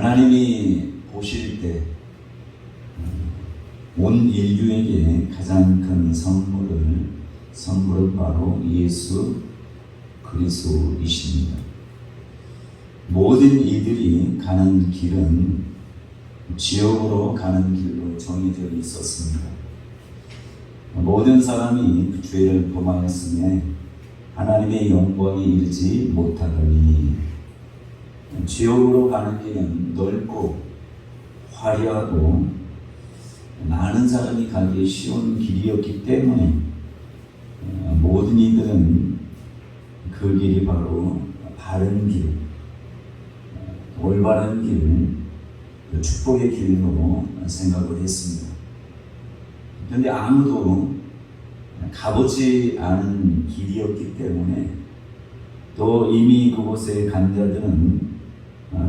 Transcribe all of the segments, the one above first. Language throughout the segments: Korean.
하나님이 보실 때 온 인류에게 가장 큰 선물은 바로 예수 그리스도이십니다. 모든 이들이 가는 길은 지옥으로 가는 길로 정해져 있었습니다. 모든 사람이 죄를 범하였으며 하나님의 영광에 이르지 못하더니 지옥으로 가는 길은 넓고 화려하고 많은 사람이 가기 쉬운 길이었기 때문에 모든 이들은 그 길이 바로 바른 길, 올바른 길, 축복의 길로 생각을 했습니다. 그런데 아무도 가보지 않은 길이었기 때문에 또 이미 그곳에 간 자들은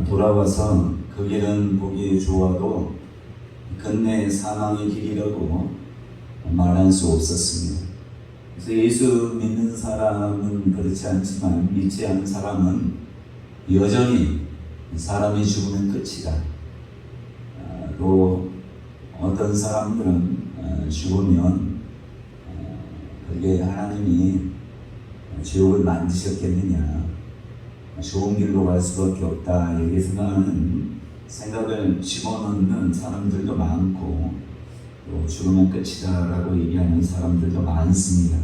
돌아와서 그 길은 보기 좋아도 끝내 사망의 길이라고 말할 수 없었습니다. 그래서 예수 믿는 사람은 그렇지 않지만 믿지 않는 사람은 여전히 사람이 죽으면 끝이다. 또 어떤 사람들은 죽으면 그게 하나님이 지옥을 만드셨겠느냐, 좋은 길로 갈 수밖에 없다, 이렇게 생각을 집어넣는 사람들도 많고 또 죽으면 끝이다 라고 얘기하는 사람들도 많습니다.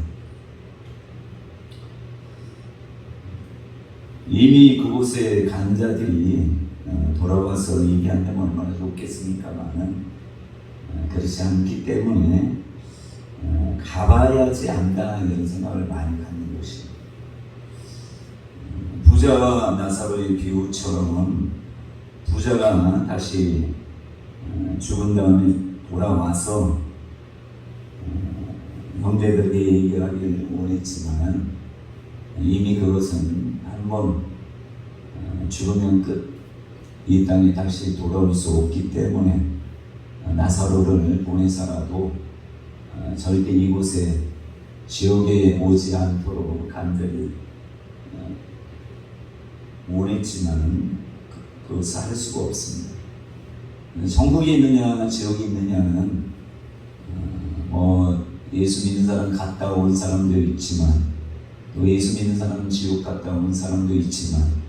이미 그곳에 간 자들이 돌아와서 얘기한다면 얼마나 좋겠습니까만은 그렇지 않기 때문에 가봐야지 안다 이런 생각을 많이 갖는 것이, 부자와 나사로의 비유처럼 부자가 다시 죽은 다음에 돌아와서 형제들에게 얘기하기를 원했지만 이미 그것은 한번 죽으면 끝, 이 땅에 다시 돌아올 수 없기 때문에 나사로를 보내서라도 절대 이곳에 지옥에 오지 않도록 간절히 원했지만 그것을 할 수가 없습니다. 천국이 있느냐 지옥이 있느냐는 예수 믿는 사람 갔다 온 사람도 있지만 또 예수 믿는 사람은 지옥 갔다 온 사람도 있지만,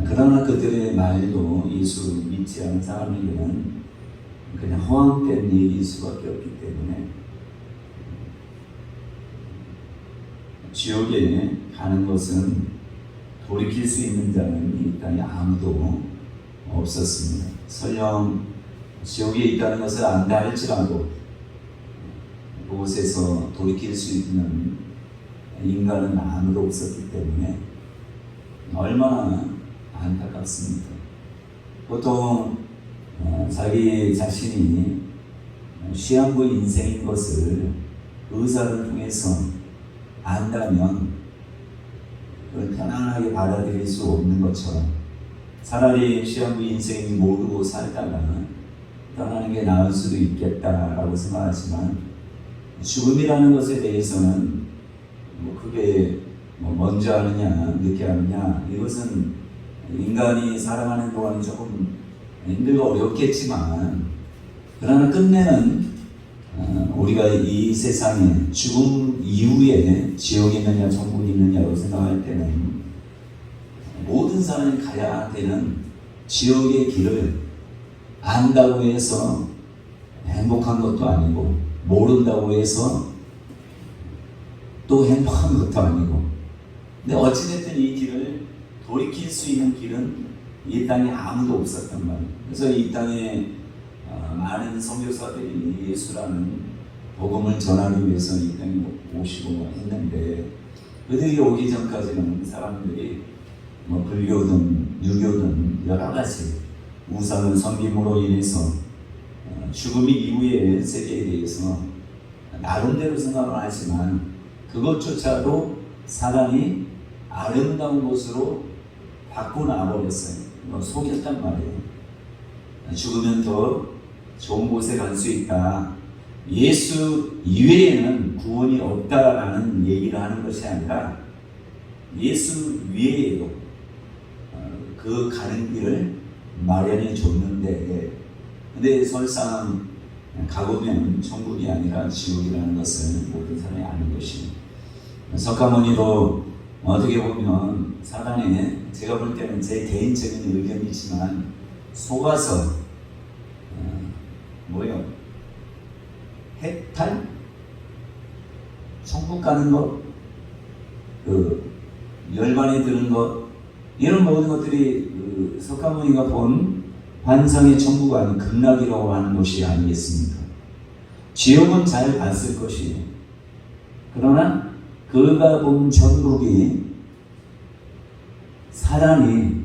그러나 그들의 말도 예수 믿지 않은 사람에게는 그냥 허황된 얘기일 수밖에 없기 때문에 지옥에 가는 것은 돌이킬 수 있는 자는 이 땅에 아무도 없었습니다. 설령 지옥에 있다는 것을 안다 할지라도 그곳에서 돌이킬 수 있는 인간은 아무도 없었기 때문에 얼마나 안타깝습니까? 보통 자기 자신이 시한부 인생인 것을 의사를 통해서 안다면 그걸 편안하게 받아들일 수 없는 것처럼 차라리 시한부 인생 모르고 살다가 떠나는 게 나을 수도 있겠다라고 생각하지만, 죽음이라는 것에 대해서는 그게 먼저 하느냐 늦게 하느냐, 이것은 인간이 살아가는 동안 조금 힘들고 어렵겠지만, 그러나 끝내는 우리가 이 세상에 죽음 이후에 지옥이 있느냐 천국이 있느냐고 생각할 때는 모든 사람이 가야 되는 지옥의 길을 안다고 해서 행복한 것도 아니고 모른다고 해서 또 행복한 것도 아니고, 근데 어찌됐든 이 길을 돌이킬 수 있는 길은 이 땅에 아무도 없었단 말이에요. 그래서 이 땅에 많은 선교사들이 예수라는 복음을 전하기 위해서 이 땅에 오시고 했는데, 그들이 오기 전까지는 사람들이 불교든 유교든 여러 가지 우상을 섬김으로 인해서 죽음 이후의 세계에 대해서 나름대로 생각을 하지만 그것조차도 사람이 아름다운 곳으로 바꿔놔버렸어요. 속였단 말이에요. 죽으면 더 좋은 곳에 갈 수 있다, 예수 이외에는 구원이 없다라는 얘기를 하는 것이 아니라 예수 위에도 그 가는 길을 마련해 줬는데, 근데 설사 가보면 천국이 아니라 지옥이라는 것을 모든 사람이 아는 것이, 석가모니도 어떻게 보면 사단에, 제가 볼 때는 제 개인적인 의견이지만 속아서 해탈? 천국 가는 것, 열반에 드는 것, 이런 모든 것들이 석가모니가 본 환상의 천국이 아닌 극락이라고 하는 것이 아니겠습니까? 지옥은 잘 봤을 것이에요. 그러나 그가 본 천국이 사람이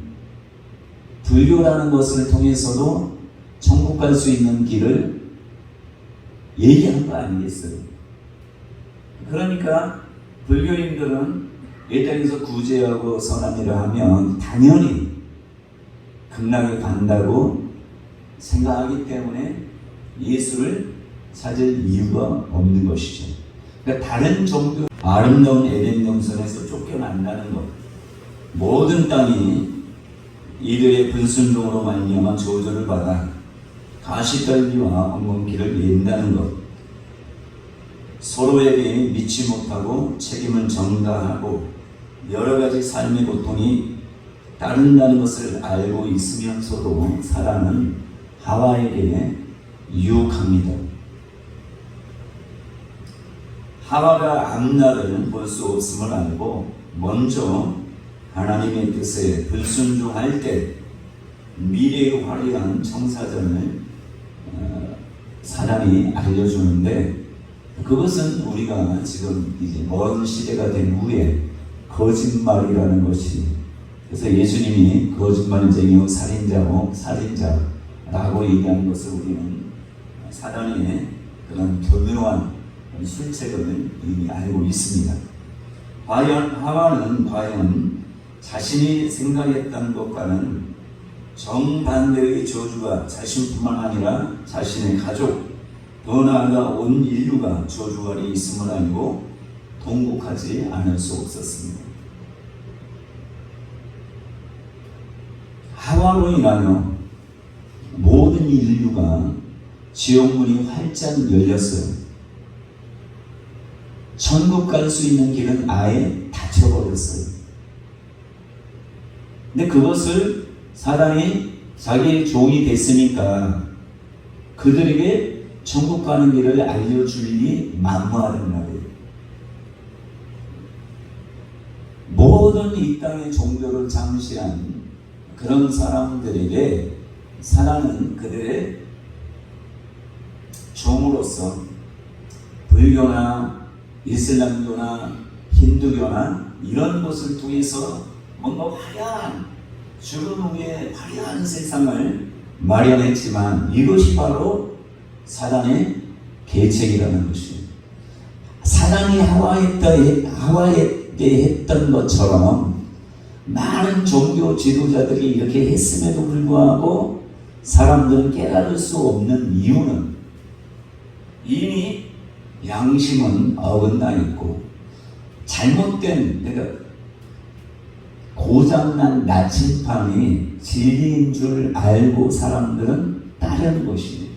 불교라는 것을 통해서도 천국 갈 수 있는 길을 얘기한 거 아니겠어요? 그러니까 불교인들은 이 땅에서 구제하고 선한 일을 하면 당연히 극락에 간다고 생각하기 때문에 예수를 찾을 이유가 없는 것이죠. 그러니까 다른 종교, 아름다운 에덴 동산에서 쫓겨난다는 것, 모든 땅이 이들의 불순종으로 말미암아 저주를 받아 가시떨기와 엉겅퀴를 낸다는 것, 서로에게 믿지 못하고 책임을 전가하고 여러 가지 삶의 고통이 따른다는 것을 알고 있으면서도 사람은 하와에게 유혹합니다. 하와가 앞날을 볼 수 없음을 알고 먼저 하나님의 뜻에 불순종할 때 미래의 화려한 청사전을 사람이 알려주는데, 그것은 우리가 지금 이제 먼 시대가 된 후에 거짓말이라는 것이, 그래서 예수님이 거짓말쟁이요 살인자라고 얘기하는 것을 우리는 사단의 그런 교묘한 술책을 이미 알고 있습니다. 하와는 과연 자신이 생각했던 것과는 정반대의 저주가 자신뿐만 아니라 자신의 가족, 더 나아가 온 인류가 저주 아래 있음을 알고 통곡하지 않을 수 없었습니다. 하와로 인하여 모든 인류가 지옥문이 활짝 열렸어요. 천국 갈 수 있는 길은 아예 닫혀버렸어요. 근데 그것을 사단이 자기의 종이 됐으니까 그들에게 천국 가는 길을 알려주니 만무하는 말이에요. 모든 이 땅의 종교를 창시한 그런 사람들에게 사단은 그들의 종으로서 불교나 이슬람교나 힌두교나 이런 것을 통해서 뭔가 화려한, 죽음 후에 화려한 세상을 마련했지만 이것이 바로 사단의 계책이라는 것이에요. 사단이 하와에게 했던 것처럼 많은 종교 지도자들이 이렇게 했음에도 불구하고 사람들은 깨달을 수 없는 이유는 이미 양심은 어긋나 있고 잘못된, 그러니까 고장난 나침판이 진리인 줄 알고 사람들은 따르는 것이에요.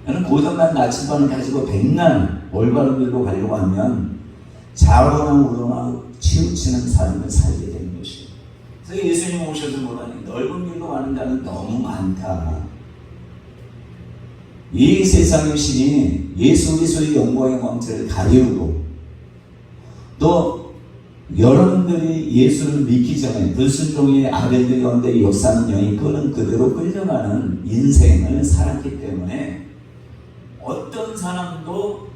나는 고장난 나침판을 가지고 백날 올바른 길로 가려고 하면 좌우나 우로나 치우치는 삶을 살게 되는 것이에요. 그래서 예수님 오셔서 뭐라니, 넓은 길로 가는 자는 너무 많다. 이 세상의 신이 예수 그리스도의 영광의 왕체를 가리우고, 또 여러분들이 예수를 믿기 전에 불순종의 아벨들 가운데 역사하는 영이 끄는 그대로 끌려가는 인생을 살았기 때문에 어떤 사람도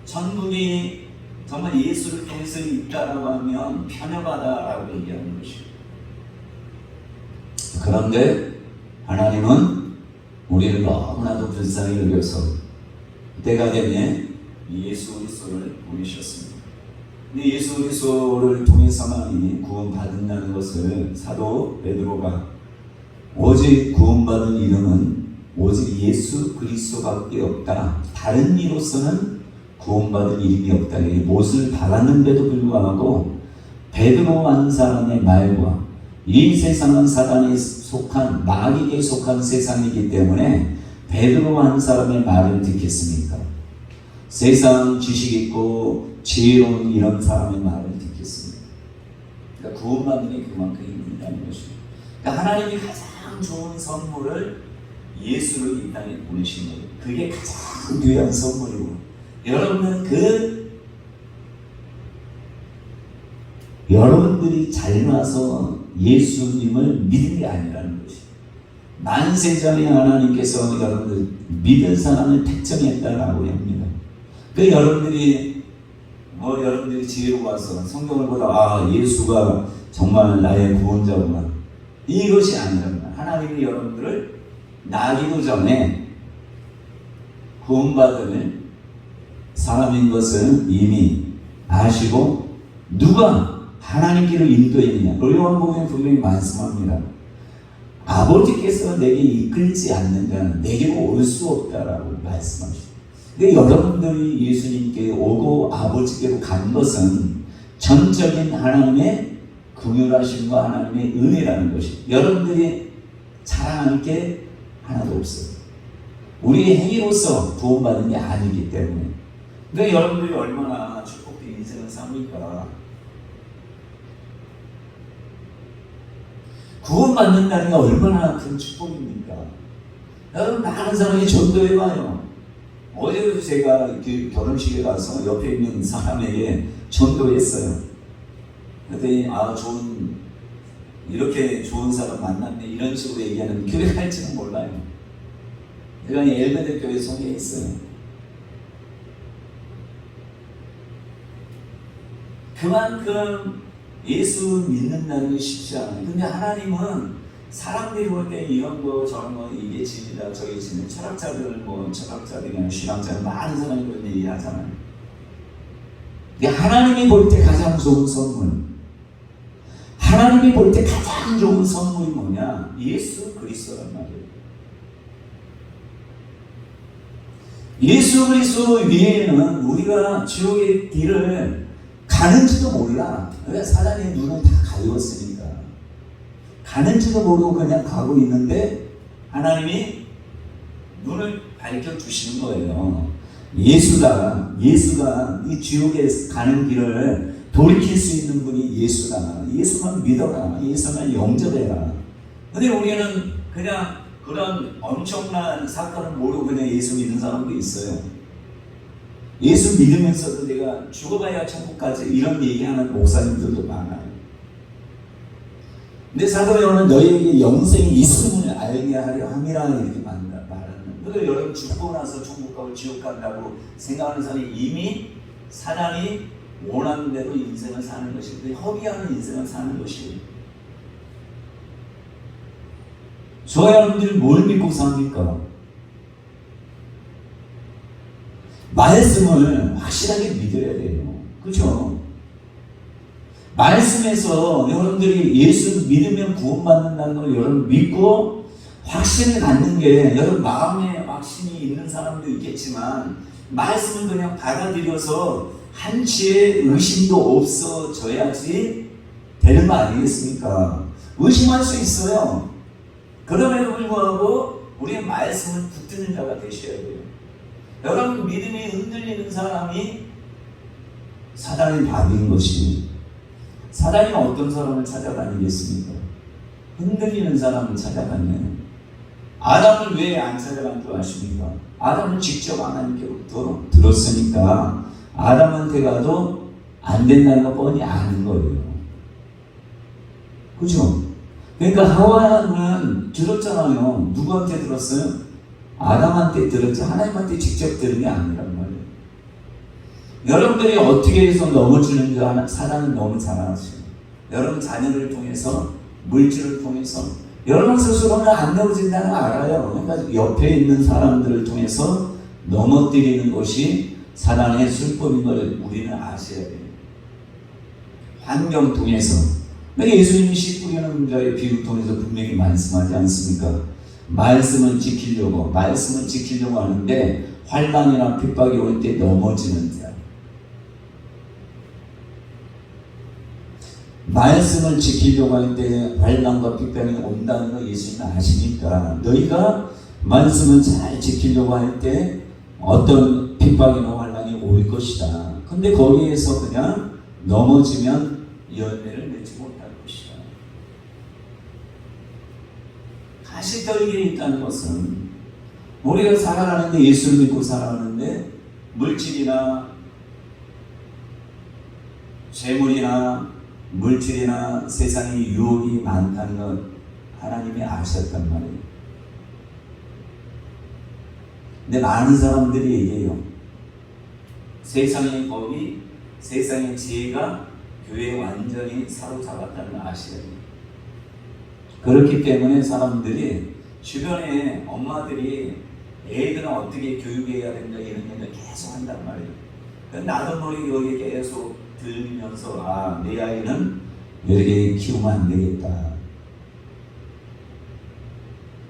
천국이 정말 예수를 통해서 있다라고 하면 편협하다라고 얘기하는 것이에요. 그런데 하나님은 우리를 너무나도 불쌍히 여겨서 때가 되면 예수 그리스도를 보내셨습니다. 근데 예수 그리스도를 통해서만이 구원받는다는 것을 사도 베드로가, 오직 구원받은 이름은 오직 예수 그리스도밖에 없다, 다른 이로서는 구원받은 이름이 없다, 못을 박았는데도 불구하고 베드로 한 사람의 말과 이 세상은 사단의 속한 마귀에게 속한 세상이기 때문에 베드로 한 사람의 말을 듣겠습니까? 세상 지식 있고 지혜로운 이런 사람의 말을 듣겠습니다. 그러니까 구원받는 게 그만큼 힘들다는 것입니다. 그러니까 하나님이 가장 좋은 선물을 예수를 이 땅에 보내신 거예요. 그게 가장 귀한 선물이고, 여러분들이 잘나서 예수님을 믿은 게 아니라는 것이에요. 만세전에 하나님께서 여러분들 믿은 사람을 택정했다라고 합니다. 그 여러분들이 지혜로 와서 성경을 보다 예수가 정말 나의 구원자구나, 이것이 아니라 하나님이 여러분들을 나기도 전에 구원받을 사람인 것을 이미 아시고 누가 하나님께로 인도했느냐. 요한복음에 분명히 말씀합니다. 아버지께서 내게 이끌지 않는 자는 내게로 올 수 없다라고 말씀하십니다. 근데 여러분들이 예수님께 오고 아버지께로 간 것은 전적인 하나님의 긍휼하심과 하나님의 은혜라는 것입니다. 여러분들이 자랑할 게 하나도 없어요. 우리의 행위로서 구원받는 게 아니기 때문에. 그러니까 여러분들이 얼마나 축복된 인생을 삽니까? 구원받는다는 게 얼마나 큰 축복입니까? 여러분, 많은 사람이 전도해봐요. 어제도 제가 결혼식에 가서 옆에 있는 사람에게 전도했어요. 그랬더니 이렇게 좋은 사람 만났네, 이런 식으로 얘기하는 교회 갈지는 몰라요. 제가 엘베데 교회 소개했어요. 그만큼 예수 믿는다는 게 쉽지 않아요. 근데 하나님은 사람들이 볼 때 이런 거 저런 거 이게 진리다 저게 진리다, 철학자들이나 신학자들 많은 사람이 그런 얘기 하잖아요. 근데 하나님이 볼 때 가장 좋은 선물, 하나님이 볼 때 가장 좋은 선물이 뭐냐? 예수 그리스도란 말이에요. 예수 그리스도 위에는 우리가 지옥의 길을 가는지도 몰라. 왜? 사단의 눈을 다 가리웠으니까. 가는지도 모르고 그냥 가고 있는데 하나님이 눈을 밝혀주시는 거예요. 예수가 이 지옥에 가는 길을 돌이킬 수 있는 분이 예수다. 예수만 믿어라. 예수만 영접해라. 근데 우리는 그냥 그런 엄청난 사건을 모르고 그냥 예수 믿는 사람도 있어요. 예수 믿으면서도 내가 죽어봐야 천국까지 이런 얘기하는 목사님들도 많아요. 근데 사도 요한은 너희에게 영생이 있음을 알게 하려 함이라 이렇게 말하는. 그래서 여러분 죽고 나서 천국 가고 지옥 간다고 생각하는 사람이 이미 사단이 원하는 대로 인생을 사는 것인데 허비하는 인생을 사는 것이에요. 저 여러분들이 뭘 믿고 삽니까? 말씀을 확실하게 믿어야 돼요. 그렇죠? 말씀에서 여러분들이 예수 믿으면 구원받는다는 걸 여러분 믿고 확신을 갖는 게, 여러분 마음에 확신이 있는 사람도 있겠지만 말씀을 그냥 받아들여서 한치의 의심도 없어져야지 되는 거 아니겠습니까? 의심할 수 있어요. 그럼에도 불구하고 우리의 말씀을 붙드는 자가 되셔야 돼요. 여러분 믿음이 흔들리는 사람이 사단의 밥인 것이, 사단이 어떤 사람을 찾아다니겠습니까? 흔들리는 사람을 찾아다녀요. 아담을 왜 안 찾아간 줄 아십니까? 아담은 직접 하나님께로부터 들었으니까 아담한테 가도 안 된다는 거 뻔히 아는 거예요. 그죠? 그러니까 하와는 들었잖아요. 누구한테 들었어요? 아담한테 들었지 하나님한테 직접 들은 게 아니란 말이에요. 여러분들이 어떻게 해서 넘어지는 줄 사단은 너무 잘 아시죠. 여러분 자녀를 통해서, 물질을 통해서 여러분 스스로는 안 넘어진다는 걸 알아요. 그러니까 옆에 있는 사람들을 통해서 넘어뜨리는 것이 사단의 술법인 걸 우리는 아셔야 돼요. 환경 통해서. 그러니까 예수님이 씨 뿌리는 자의 비유 통해서 분명히 말씀하지 않습니까? 말씀을 지키려고 하는데 환난이나 핍박이 올 때 넘어지는 자. 말씀을 지키려고 할 때 환난과 핍박이 온다는 거 예수님은 아시니까 너희가 말씀을 잘 지키려고 할 때 어떤 핍박이나 환난이 올 것이다. 근데 거기에서 그냥 넘어지면 열매를 맺지 못할 것이다. 가시떨기에 있다는 것은 우리가 살아가는데 예수를 믿고 살아가는데 물질이나 재물이나 물질이나 세상의 유혹이 많다는 것 하나님이 아셨단 말이에요. 근데 많은 사람들이 얘기해요. 세상의 법이, 세상의 지혜가 교회에 완전히 사로잡았다는 걸 아셔야 돼요. 그렇기 때문에 사람들이 주변에 엄마들이 애들은 어떻게 교육해야 된다 이런 얘기를 계속 한단 말이에요. 나도 모르게 여기 계속 들으면서 내 아이는 이렇게 키우면 안 되겠다.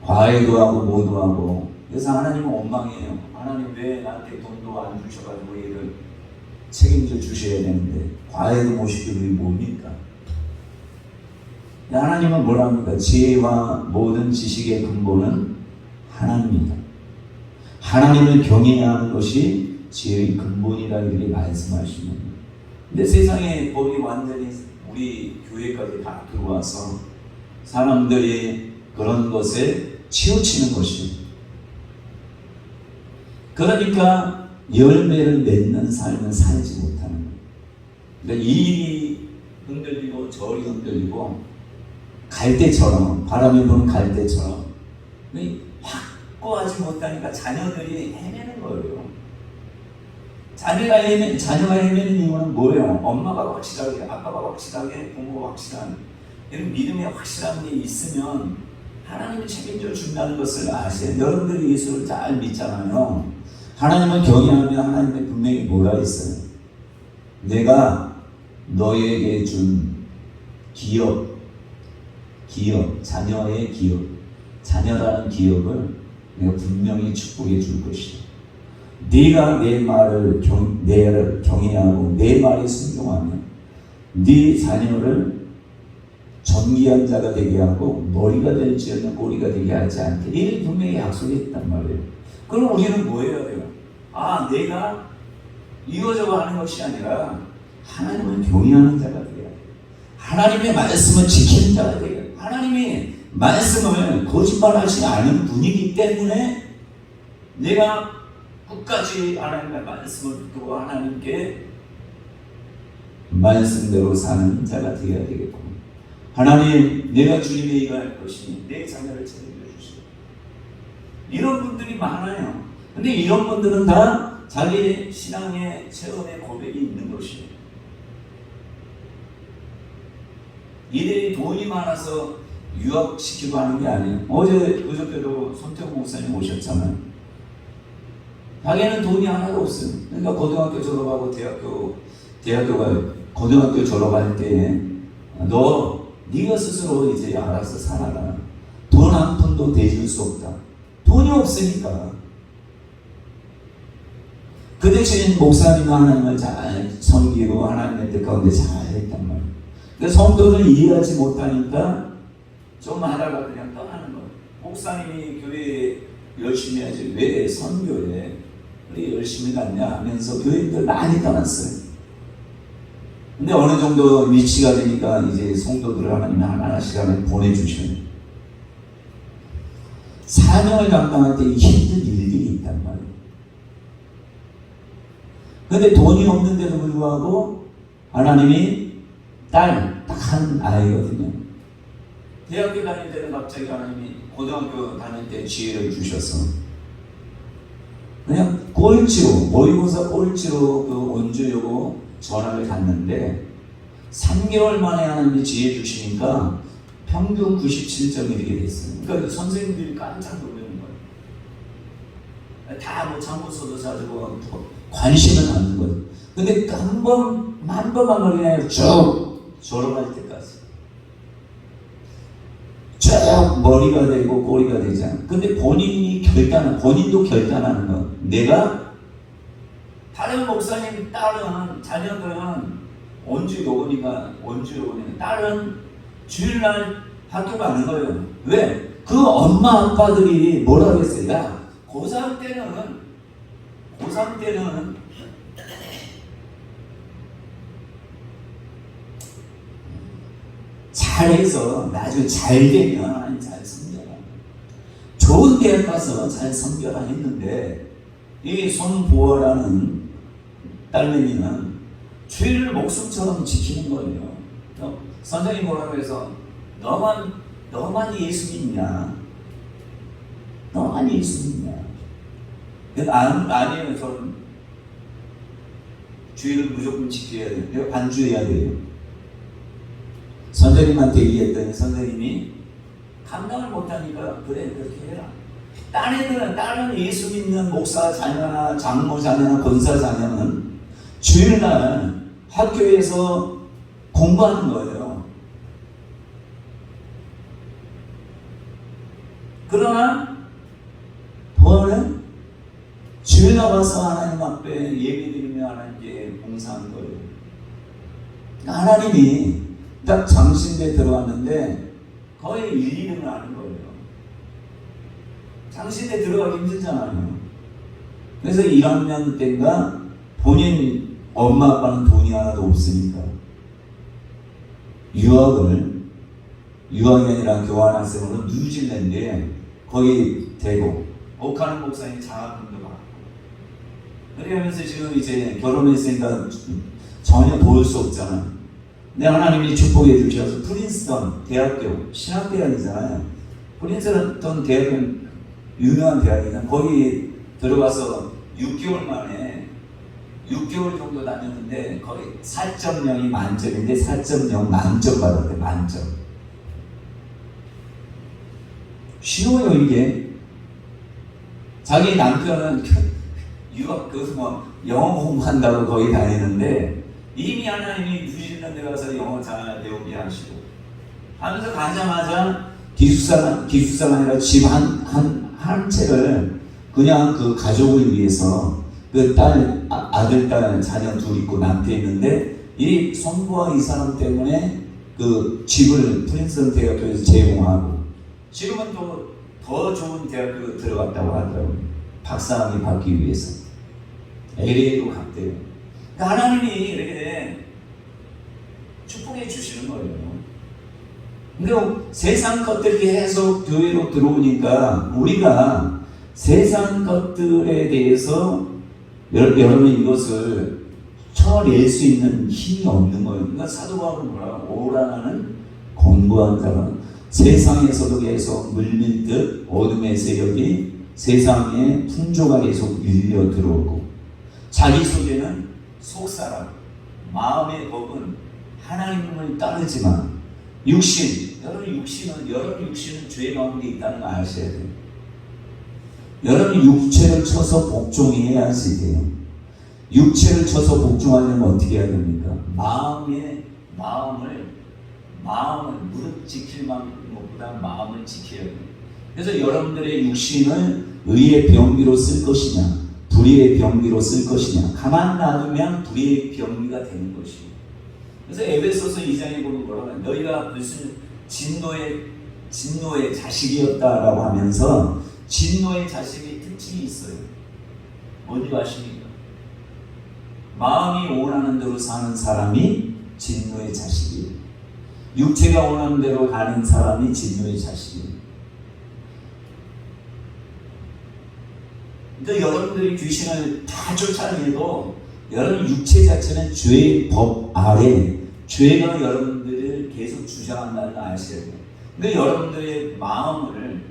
과외도 하고 뭐도 하고. 그래서 하나님은 원망이에요. 하나님 왜 나한테 돈도 안 주셔가지고 얘를 책임져 주셔야 되는데 과외도 못 시키고 이게 뭡니까? 하나님은 뭐랍니까? 지혜와 모든 지식의 근본은 하나님입니다. 하나님을 경외해야 하는 것이 지혜의 근본이라 이렇게 말씀하시는 거예요. 근데 세상의 법이 완전히 우리 교회까지 다 들어와서 사람들이 그런 것에 치우치는 것입니다. 그러니까 열매를 맺는 삶을 살지 못하는 거예요. 그러니까 이리 흔들리고 저리 흔들리고 갈대처럼, 바람이 부는 갈대처럼 확고하지 못하니까 자녀들이 헤매는 거예요. 자녀가 헤매는 이유는 뭐예요? 엄마가 확실하게, 아빠가 확실하게, 부모가 확실한 이런 믿음이 확실한 게 있으면 하나님이 책임져 준다는 것을 아세요. 여러분들이 예수를 잘 믿잖아요. 하나님을 경외하면 하나님의 분명히 뭐라 했어요? 내가 너에게 준 기업, 자녀의 기업, 자녀라는 기업을 내가 분명히 축복해 줄 것이다. 네가 내 말을 경외하고 내 말에 순종하면 네 자녀를 존귀한 자가 되게 하고 머리가 될지언정 꼬리가 되게 하지 않게 이를 분명히 약속했단 말이에요. 그럼 우리는 뭐 해야 돼요? 내가 이거저거 하는 것이 아니라 하나님을 경외하는 자가 되게 해야 돼요. 하나님의 말씀을 지키는 자가 되게 해야 돼요. 하나님이 말씀을 거짓말하지 않은 분이기 때문에 내가 끝까지 하나님의 말씀을 듣고 하나님께 말씀대로 사는 자가 되어야 되겠고, 하나님 내가 주님의 일을 할 것이니 내 자녀를 책임져 주시고, 이런 분들이 많아요. 근데 이런 분들은 다 자기 신앙의 체험의 고백이 있는 것이에요. 이들이 돈이 많아서 유학시키고 하는 게 아니에요. 어저께도 손태호 목사님 오셨잖아요. 자기는 돈이 하나도 없어요. 그러니까 고등학교 졸업하고 고등학교 졸업할 때 네가 스스로 이제 알아서 살아라. 돈 한 푼도 대줄 수 없다. 돈이 없으니까. 그 대신 목사님은 하나님을 잘 섬기고 하나님의 뜻 가운데 잘 했단 말이에요. 근데 성도를 이해하지 못하니까 좀 하다가 그냥 떠나는 거예요. 목사님이 교회에 열심히 하지 왜 선교에 우리 열심히 갔냐 하면서 교인들 많이 떠났어요. 근데 어느 정도 위치가 되니까 이제 성도들을 하나님이 하나씩 보내주셔요. 사명을 감당할 때 힘든 일들이 있단 말이에요. 근데 돈이 없는데도 불구하고 하나님이 딸 딱 한 아이거든요. 대학교 다닐 때는 갑자기 하나님이 고등학교 다닐 때 지혜를 주셔서 그냥 꼴찌로 모의고사 꼴찌로 그 원주여고 전학을 갔는데 3개월 만에 하나님이 지혜 주시니까 평균 97점이 이렇게 됐어요. 그러니까 선생님들이 깜짝 놀라는 거예요. 다 뭐 참고서도 사주고 관심은 않는 거예요. 근데 한 번만 그냥 쭉 졸업할 때까지 쭉 머리가 되고 꼬리가 되잖아. 근데 본인도 결단하는 거. 내가 다른 목사님 딸은 자녀들은 원주로 오니까 딸은 주일날 학교 가는 거예요. 왜? 그 엄마 아빠들이 뭐라 그랬어요? 야, 고3 때는 잘해서 나중에 잘 되면 잘 섬겨라. 좋은 대학 가서 잘 섬겨라 했는데 이 손보아라는 딸내미는 주일을 목숨처럼 지키는 거예요. 선생님이 뭐라고 해서 너만 예수 믿냐? 너만 예수 믿냐? 아니에요. 저는 주일을 무조건 지켜야 돼요. 반주해야 돼요. 선생님한테 얘기했더니 선생님이 감당을 못하니까 그래 그렇게 해라. 딸은 예수 믿는 목사 자녀나 장모 자녀나 권사 자녀는 주일날 학교에서 공부하는 거예요. 그러나 보아는 주일날 와서 하나님 앞에 예배드리며 하나님께 봉사한 거예요. 하나님이 딱 장신대에 들어왔는데 거의 1, 2등을 하는 거예요. 장신대에 들어가기 힘들잖아요. 그래서 1학년 때인가 본인 엄마 아빠는 돈이 하나도 없으니까 유학이 아니라 교환학생으로 뉴질랜드에 거기 대고 오카는 목사님 장학금도 받고 그러면서 지금 이제 결혼했으니까 전혀 도울 수 없잖아. 근데 하나님이 축복해 주셔서 프린스턴 대학교 신학대학이잖아요. 프린스턴 대학은 유명한 대학이잖아. 거기 들어가서 6개월 만에 6개월 정도 다녔는데 거의 4.0이 만점인데 4.0 만점 받았대. 만점. 쉬워요 이게. 자기 남편은 유학 영어 공부한다고 거기 다니는데 이미 하나님이 뉴질랜드 가서 영어 잘 배우게 하시고 하면서 가자마자 기숙사가 아니라 집 한 채를 그냥 그 가족을 위해서 그 아들, 딸, 자녀 둘 있고 남편 있는데 이 손부와 이 사람 때문에 그 집을 프린스턴 대학교에서 제공하고 지금은 또 더 좋은 대학교에 들어갔다고 하더라고요. 박사학위 받기 위해서. LA도 갔대요. 그러니까 하나님이 이렇게 축복해 주시는 거예요. 근데 세상 것들이 계속 교회로 들어오니까 우리가 세상 것들에 대해서 여러분 이것을 쳐낼 수 있는 힘이 없는 거예요. 그러니까 사도 바울은 뭐라고? 오라나는 공부한 자가 세상에서도 계속 물밀듯 어둠의 세력이 세상에 풍조가 계속 밀려 들어오고 자기 속에는 속사람, 마음의 법은 하나님을 따르지만 여러분 육신은 죄 가운데 있다는 거 아셔야 돼요. 여러분 육체를 쳐서 복종해야 돼요. 육체를 쳐서 복종하려면 어떻게 해야 됩니까? 마음을 무릎 지킬 만큼보다 마음을 지켜야 돼요. 그래서 여러분들의 육신을 의의 병기로 쓸 것이냐, 불의의 병기로 쓸 것이냐, 가만 놔두면 불의의 병기가 되는 것이에요. 그래서 에베소서 2장에 보면 뭐라고 하냐, 너희가 무슨 진노의 자식이었다라고 하면서 진노의 자식의 특징이 있어요. 어디 아십니까? 마음이 원하는 대로 사는 사람이 진노의 자식이에요. 육체가 원하는 대로 가는 사람이 진노의 자식이에요. 그러니까 여러분들이 귀신을 다 쫓아내도 여러분 육체 자체는 죄의 법 아래 죄가 여러분들을 계속 주장한다는 걸 아셔야 돼요. 그러니까 여러분들의 마음을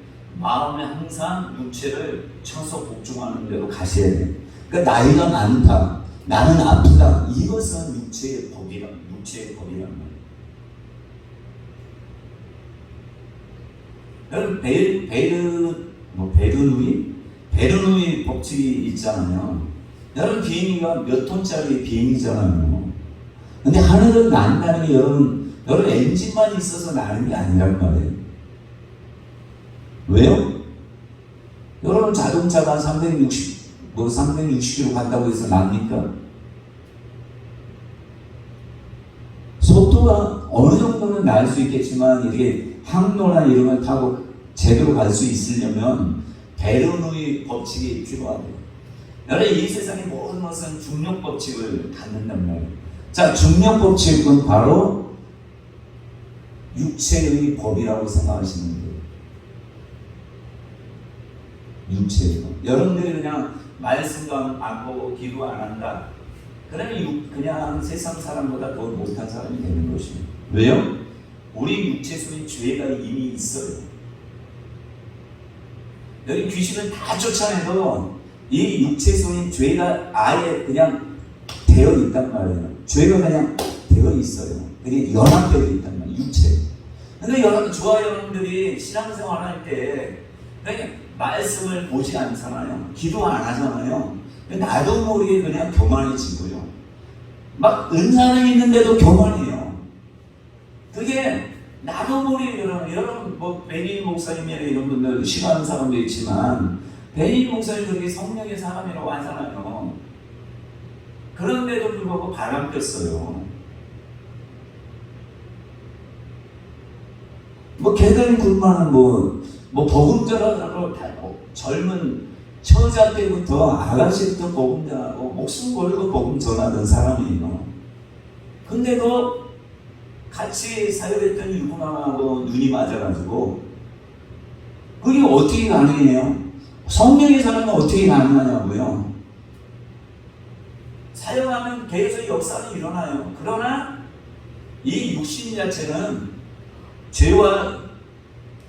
항상 육체를 쳐서 복종하는 대로 가셔야 돼요. 그러니까 나이가 많다, 나는 아프다, 이것은 육체의 법이란 말이에요. 여러분 베르누이 법칙이 있잖아요. 여러분 비행기가 몇 톤짜리 비행기잖아요. 근데 하늘은 난다는 게 여러분 엔진만 있어서 나는 게 아니란 말이에요. 왜요? 여러분 자동차가 360km 간다고 해서 납니까? 속도가 어느 정도는 날 수 있겠지만 이게 항로나 이런 걸 타고 제대로 갈 수 있으려면 베르누이 법칙이 필요하대요. 여러분 이 세상의 모든 것은 중력 법칙을 갖는단 말이에요. 자, 중력 법칙은 바로 육체의 법이라고 생각하시면 돼요. 육체의 법. 여러분들이 그냥 말씀도 안 보고 기도 안 한다. 그러면 그냥 세상 사람보다 더 못한 사람이 되는 것이에요. 왜요? 우리 육체 속에 죄가 이미 있어요. 여기 귀신을 다 쫓아내도 이 육체 속에 죄가 아예 그냥 되어 있단 말이에요. 죄가 그냥 되어 있어요. 그게 연합되어 있단 말이에요. 육체. 근데 저와 여러분들이 신앙생활 할 때 그냥 말씀을 보지 않잖아요. 기도 안 하잖아요. 나도 모르게 그냥 교만해지고요. 막 은사는 있는데도 교만해요. 그게 나도 모르게 여러분 뭐 베니 목사님이나 이런 분들 싫어하는 사람도 있지만 베니 목사님 그렇게 성령의 사람이라고 하잖아요. 그런데도 불구하고 바람 폈어요. 뭐 걔들 굴만은 뭐 복음자라고 젊은 처자 때부터 아가씨부터 복음 전하고 목숨 걸고 복음 전하던 사람이에요. 근데도 같이 사역했던 유부남하고 눈이 맞아가지고 그게 어떻게 가능해요? 성령의 사람은 어떻게 가능하냐고요? 사역하면 계속 역사는 일어나요. 그러나 이 육신 자체는 죄와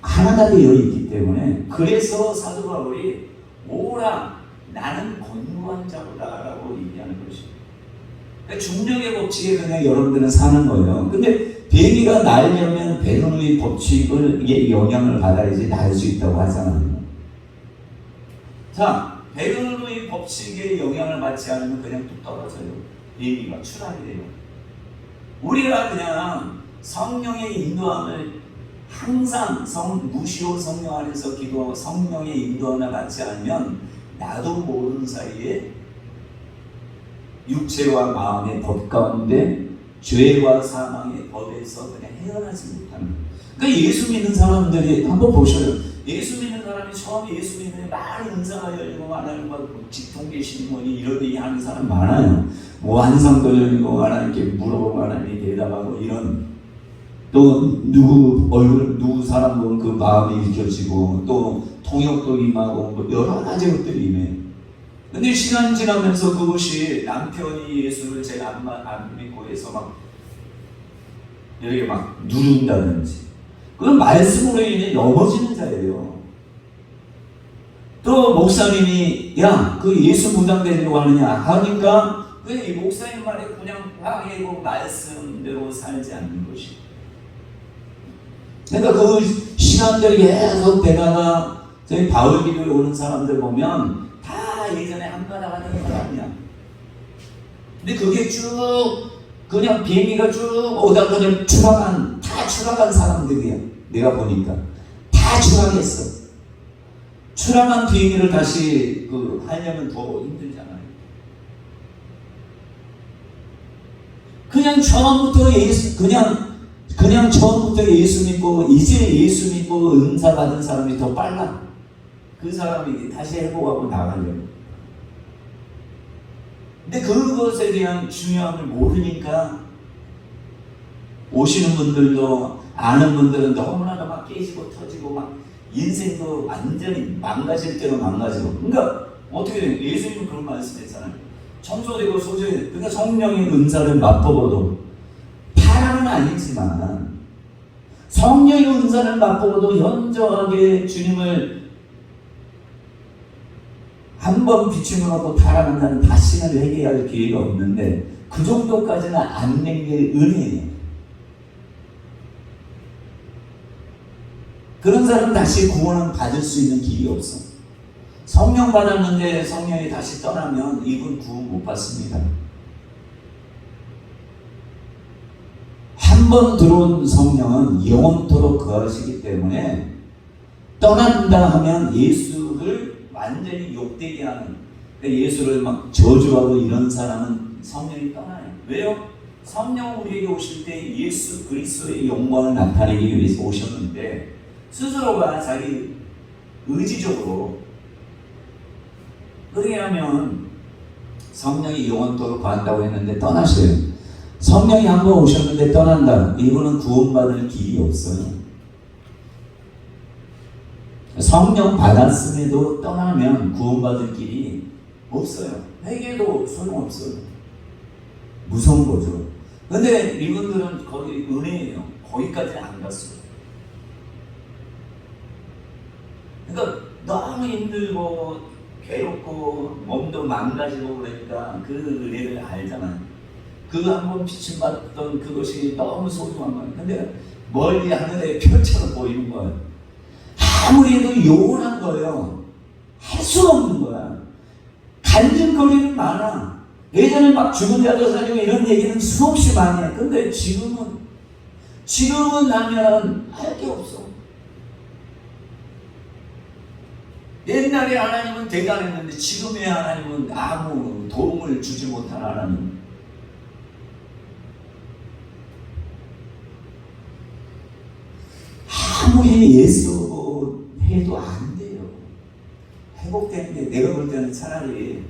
하나가 되어 있기 때문에 그래서 사도 바울이 오라 나는 권고한 자보다 라고 얘기하는 것입니다. 그러니까 중력의 법칙에 그냥 여러분들은 사는 거예요. 근데 비행기가 날려면 베르누이 법칙을 이게 영향을 받아야지 날 수 있다고 하잖아요. 자, 베르누이 법칙에 영향을 받지 않으면 그냥 뚝 떨어져요. 비행기가 추락이 돼요. 우리가 그냥 성령의 인도함을 항상 무시로 성령 안에서 기도하고 성령의 인도함을 받지 않으면 나도 모르는 사이에 육체와 마음의 법 가운데 죄와 사망의 법에서 그냥 헤어나지 못하는. 그러니까 예수 믿는 사람들이 한번 보셔요. 예수 믿는 사람이 처음에 예수 믿는 많은 은사가 열리고 하나님과 직통 계시는 거니 이러니 하는 사람 많아요. 뭐 환상도 열리고 하나님께 물어보고 하나님이 대답하고 이런. 또 누구 사람 보면 그 마음이 일으켜지고 또 통역도 임하고 뭐 여러 가지 것들이 임해요. 근데 시간 지나면서 그것이 남편이 예수를 제가 안 믿고 해서 막 이렇게 막 누른다든지 그건 말씀으로 인해 넘어지는 자예요. 또 목사님이 야 그 예수 무당되려고 하느냐 하니까 왜 이 목사님 말에 그냥 하고 말씀대로 살지 않는 것이. 그러니까 그 시간들이 계속 되다가 저희 바울 기도에 오는 사람들 보면 다 예전에 한가닥 하던 사람이야. 근데 그게 쭉 그냥 비행기가 쭉 오다가 그냥 다 추락한 사람들이야. 내가 보니까 다 추락했어. 추락한 비행기를 다시 하려면 더 힘들잖아요. 그냥 처음부터 그냥 처음부터 예수 믿고 이제 예수 믿고 은사 받은 사람이 더 빨라. 그 사람이 다시 회복하고 나가려고. 근데 그것에 대한 중요함을 모르니까 오시는 분들도 아는 분들은 너무나도 막 깨지고 터지고 막 인생도 완전히 망가질 대로 망가지고. 그러니까 어떻게 돼요? 예수님은 그런 말씀했잖아요. 청소되고 소재되고. 그러니까 성령의 은사를 맛보고도 바람은 아니지만 성령의 은사를 맛보고도 현저하게 주님을 한번 비추면 하고 달아난다는 다시는 회개할 기회가 없는데 그 정도까지는 안 된 게 은혜예요. 그런 사람은 다시 구원을 받을 수 있는 길이 없어. 성령 받았는데 성령이 다시 떠나면 이분 구원 못 받습니다. 한 번 들어온 성령은 영원토록 거하시기 때문에 떠난다 하면 예수를 완전히 욕되게 하는, 예수를 막 저주하고 이런 사람은 성령이 떠나요. 왜요? 성령 우리에게 오실 때 예수 그리스도의 영광을 나타내기 위해서 오셨는데 스스로가 자기 의지적으로 그렇게 하면 성령이 영원토록 거한다고 했는데 떠나셔요. 성령이 한번 오셨는데 떠난다. 이분은 구원받을 길이 없어요. 성령 받았음에도 떠나면 구원받을 길이 없어요. 회개도 소용없어요. 무서운 거죠. 근데 이분들은 거기 은혜예요. 거기까지는 안 갔어요. 그러니까 너무 힘들고 괴롭고 몸도 망가지고 그러니까 그 은혜를 알잖아요. 그거 한번 비침받던 그것이 너무 소중한 거예요. 근데 멀리 하늘에 별처럼 보이는 거예요. 아무리 해도 요원한 거예요. 할 수가 없는 거야. 간증거리는 많아. 예전에 막 죽은 자도 살리고 이런 얘기는 수없이 많이 해. 근데 지금은 하면 할 게 없어. 옛날에 하나님은 대단했는데 지금의 하나님은 아무 도움을 주지 못한 하나님. 아무리 예수 해도 안 돼요. 회복되는 게 내가 볼 때는 차라리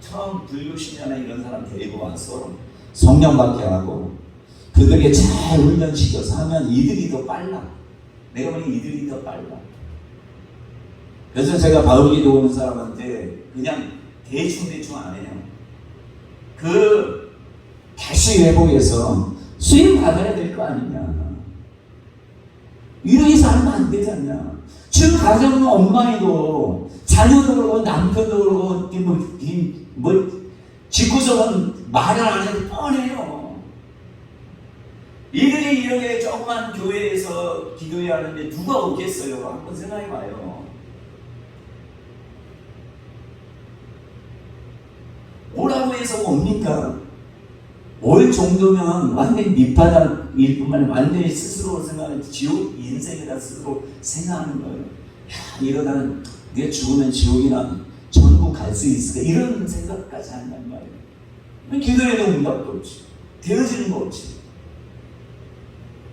처음 불교 신자나 이런 사람 데리고 와서 성령 받게 하고 그들에게 잘 훈련시켜서 하면 이들이 더 빨라. 내가 보니 이들이 더 빨라. 그래서 제가 바울기도 오는 사람한테 그냥 대충 안 해요. 다시 회복해서 수임 받아야 될 거 아니냐. 이렇게 살면 안 되잖냐. 지금 가정은 엉망이고 자녀도 그러고 남편도 그러고 집구석은 말을 안 해도 뻔해요. 이들이 이렇게 조그만 교회에서 기도해야 하는데 누가 오겠어요? 한번 생각해봐요. 오라고 해서 옵니까? 올 정도면 완전히 밑바닥일 뿐만 아니라 완전히 스스로 생각하는 지옥 인생이다 스스로 생각하는 거예요. 야, 이러다는 내가 죽으면 지옥이나 천국 갈 수 있을까? 이런 생각까지 한단 말이에요. 기도해도 응답도 없지. 되어지는 거 없지.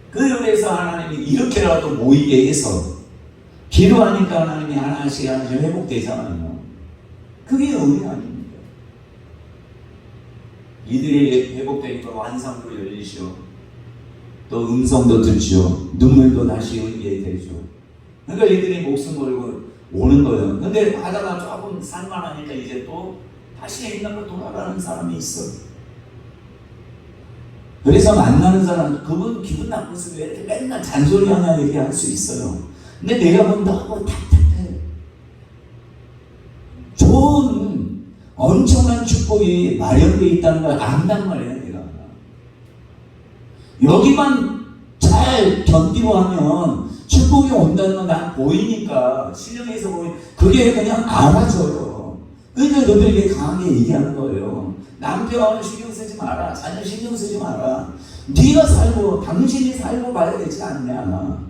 그래서 하나님이 이렇게라도 모이게 해서 기도하니까 하나님이 하나씩 회복되잖아요. 그게 은혜 아닙니까? 이들이 회복되니까 환상도 열리시오. 또 음성도 듣죠. 눈물도 다시 흘리게 되죠. 그러니까 이들이 목숨 걸고 오는 거예요. 근데 하다가 조금 산만하니까 이제 또 다시 옛날로 돌아가는 사람이 있어. 그래서 만나는 사람, 그분 기분 나쁘서 왜 이렇게 맨날 잔소리 하나 얘기할 수 있어요. 근데 내가 보면 너무 답답해. 좋은 엄청난 축복이 마련되어 있다는 걸 안단 말이야, 내가. 여기만 잘 견디고 하면 축복이 온다는 건 난 보이니까, 실력에서 그게 그냥 알아져요. 그러니까 너들에게 강하게 얘기하는 거예요. 남편 신경 쓰지 마라. 자녀 신경 쓰지 마라. 네가 살고, 당신이 살고 봐야 되지 않냐.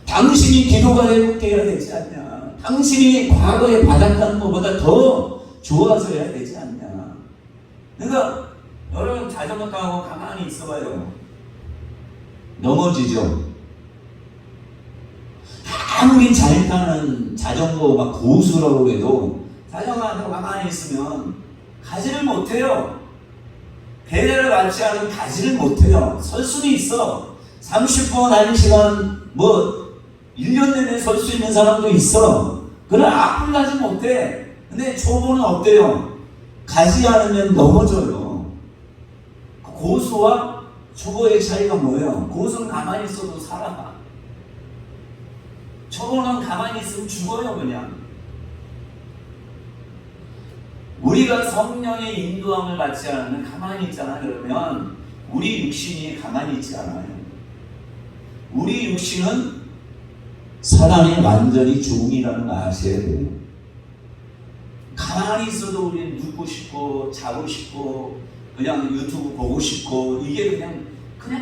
당신이 기도가 회복되어야 되지 않냐. 당신이 과거에 받았던 것보다 더 좋아져야 되지 않냐. 그러니까 여러분 자전거 타고 가만히 있어봐요. 넘어지죠. 아무리 잘 타는 자전거 막 고수라고 해도 자전거 타고 가만히 있으면 가지를 못해요. 배려를 받지 않으면 가지를 못해요. 설 수는 있어. 30분, 1시간, 1년 내내 설 수 있는 사람도 있어. 그러나 앞을 가지 못해. 근데 초보는 어때요? 가지 않으면 넘어져요. 고수와 초보의 차이가 뭐예요? 고수는 가만히 있어도 살아가. 초보는 가만히 있으면 죽어요, 그냥. 우리가 성령의 인도함을 받지 않으면 가만히 있잖아. 그러면 우리 육신이 가만히 있지 않아요. 우리 육신은 사람이 완전히 종이라는 걸 아셔야 돼요. 가만히 있어도 우리는 눕고 싶고 자고 싶고 그냥 유튜브 보고 싶고 이게 그냥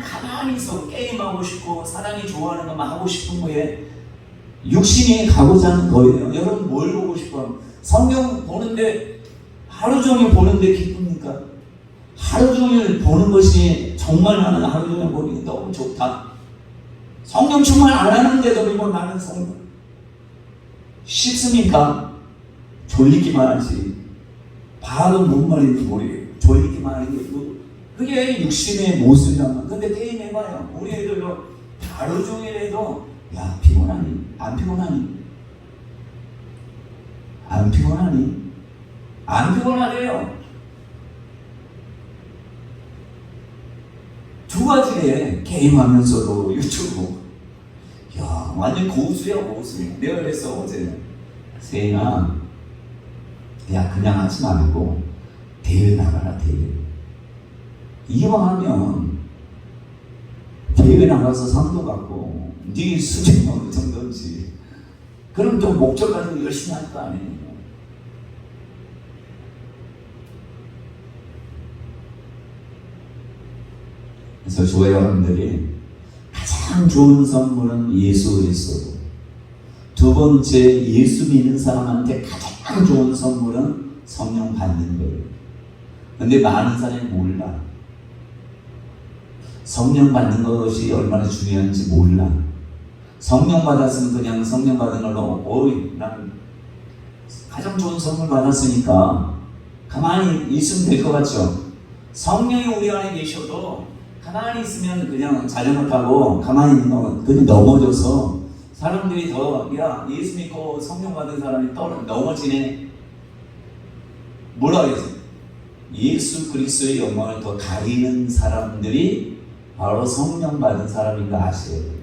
가만히 있어 게임하고 싶고 사람이 좋아하는 것만 하고 싶은 거에 육신이 가고자 하는 거예요. 여러분 뭘 보고 싶어요? 성경 보는데 하루 종일 보는데 기쁩니까? 하루 종일 보는 것이 정말 나는 하루 종일 보는 게 너무 좋다. 성령 충만 안 하는데도 이거 나는 성령 쉽습니까? 졸리기만 하지. 봐도 뭔 말인지 모르겠고 졸리기만 하는 게 그게 육신의 모습이란 말. 근데 게임해봐요. 우리 애들도 하루 종일 해도 야 피곤하니? 안 피곤하니? 안 피곤하니? 안 피곤하대요. 두 가지에 게임하면서도 유튜브. 야 완전 고수야 고수. 내가 그랬어 어제. 세인아 야 그냥 하지 말고 대회 나가라 대회. 이거 하면 대회 나가서 상도 받고 네 수준이 어느 정도인지 그럼 또 목적 가지고 열심히 할 거 아니에요. 그래서 교회 여러분들이 가장 좋은 선물은 예수 그리스도. 두 번째 예수 믿는 사람한테 가장 좋은 선물은 성령 받는 거예요. 근데 많은 사람이 몰라. 성령 받는 것이 얼마나 중요한지 몰라. 성령 받았으면 그냥 성령 받은 걸로 어이 난 가장 좋은 선물 받았으니까 가만히 있으면 될 것 같죠. 성령이 우리 안에 계셔도 가만히 있으면 그냥 자전거 타고 가만히 있는 거 그냥 넘어져서 사람들이 더 야 예수 믿고 성령 받은 사람이 넘어지네. 뭐라 그랬어? 예수 그리스도의 영광을 더 가리는 사람들이 바로 성령 받은 사람인 거 아셔야 돼요.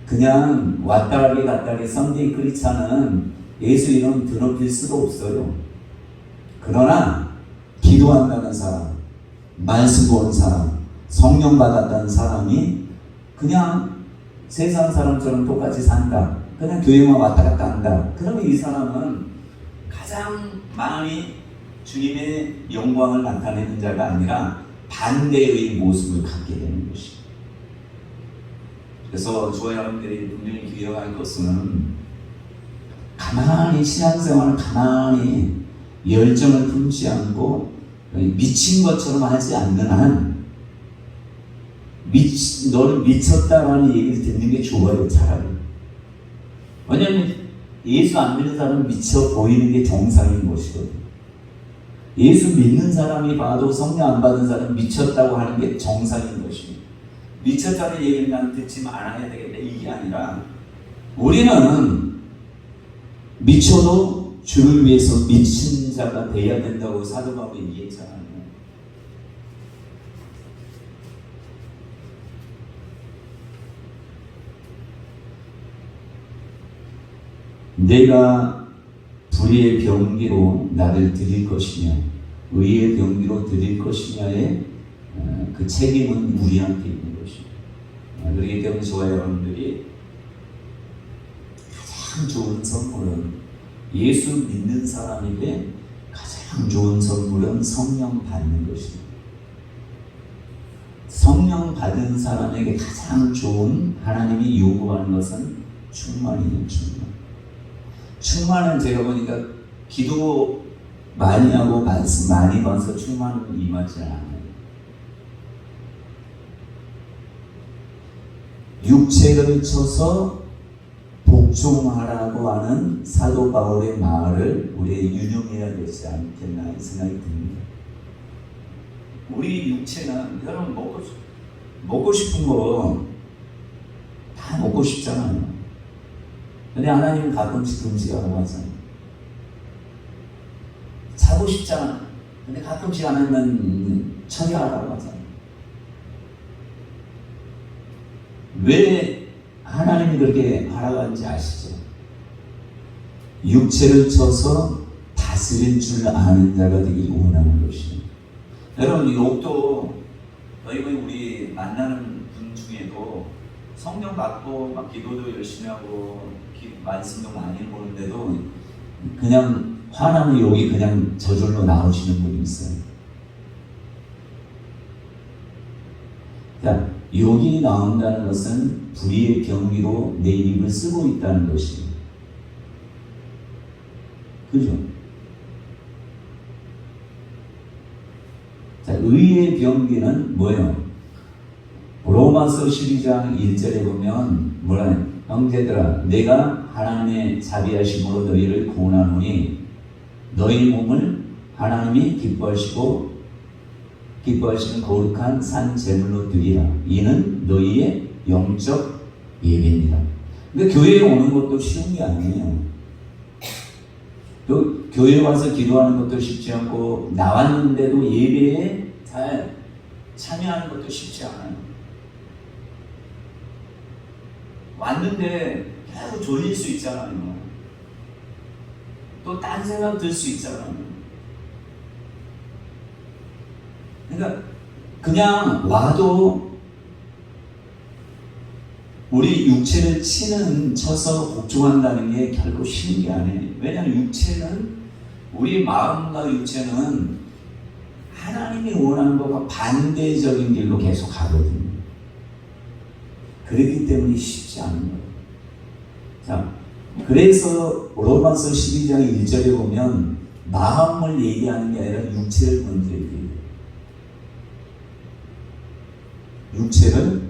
그냥 왔다가리 갔다가리 썬데이 크리스찬은 예수 이름 드높일 수도 없어요. 그러나 기도한다는 사람, 말씀 보는 사람, 성령 받았다는 사람이 그냥 세상 사람처럼 똑같이 산다. 그냥 교회만 왔다 갔다 한다. 그러면 이 사람은 가장 많이 주님의 영광을 나타내는 자가 아니라 반대의 모습을 갖게 되는 것이죠. 그래서 저와 여러분들이 분명히 기억할 것은 가만히 신앙생활을 가만히 열정을 품지 않고 미친 것처럼 하지 않는 한 너는 미쳤다라는 얘기를 듣는 게 좋아요. 차라리. 왜냐하면 예수 안 믿는 사람은 미쳐 보이는 게 정상인 것이거든요. 예수 믿는 사람이 봐도 성령 안 받은 사람은 미쳤다고 하는 게 정상인 것입니다. 미쳤다는 얘기를 난 듣지 말아야 되겠다 이게 아니라 우리는 미쳐도 주를 위해서 미친 자가 돼야 된다고 사도 바울이 얘기했잖아요. 내가 불의의 병기로 나를 드릴 것이냐 의의 병기로 드릴 것이냐의 그 책임은 우리한테 있는 것입니다. 그렇기 때문에 저와 여러분들이 가장 좋은 선물은 예수 믿는 사람에게 가장 좋은 선물은 성령 받는 것입니다. 성령 받은 사람에게 가장 좋은 하나님이 요구하는 것은 충만이에요. 충만은 제가 보니까 기도 많이 하고 말씀 많이 봐서 충만은 임하지 않아요. 육체를 쳐서 복종하라고 하는 사도 바울의 말을 우리 유념해야 되지 않겠나 생각이 듭니다. 우리 육체는 여러분 먹고 싶은 거 다 먹고 싶잖아요. 근데 하나님은 가끔씩 금지하라고 하잖아요. 자고 싶잖아. 근데 가끔씩 안 하면 처리하라고 하잖아요. 왜 하나님이 그렇게 하라고 하는지 아시죠? 육체를 쳐서 다스릴 줄 아는 자가 되길 원하는 것입니다. 여러분 욕도 너희 우리 만나는 분 중에도 성령 받고 막 기도도 열심히 하고 말씀도 많이 보는데도 그냥 화나는 욕이 그냥 저절로 나오시는 분이 있어요. 그러니까 욕이 나온다는 것은 불의의 병기로 내 입을 쓰고 있다는 것입니다. 그죠? 자, 의의 병기는 뭐예요? 로마서 12장 1절에 보면 뭐라 형제들아 내가 하나님의 자비하심으로 너희를 구원하노니 너희 몸을 하나님이 기뻐하시는 거룩한 산 제물로 드리라. 이는 너희의 영적 예배입니다. 근데 교회에 오는 것도 쉬운 게 아니에요. 또 교회 와서 기도하는 것도 쉽지 않고 나왔는데도 예배에 잘 참여하는 것도 쉽지 않아요. 왔는데 계속 졸릴 수 있잖아요. 또 딴 생각 들 수 있잖아요. 그러니까 그냥 와도 우리 육체를 쳐서 복종한다는 게 결코 쉬운 게 아니에요. 왜냐하면 육체는 우리 마음과 육체는 하나님이 원하는 것과 반대적인 길로 계속 가거든요. 그렇기 때문에 쉽지 않은 거예요. 자, 그래서 로마서 12장 1절에 보면 마음을 얘기하는 게 아니라 육체를 먼저 얘기해요. 육체를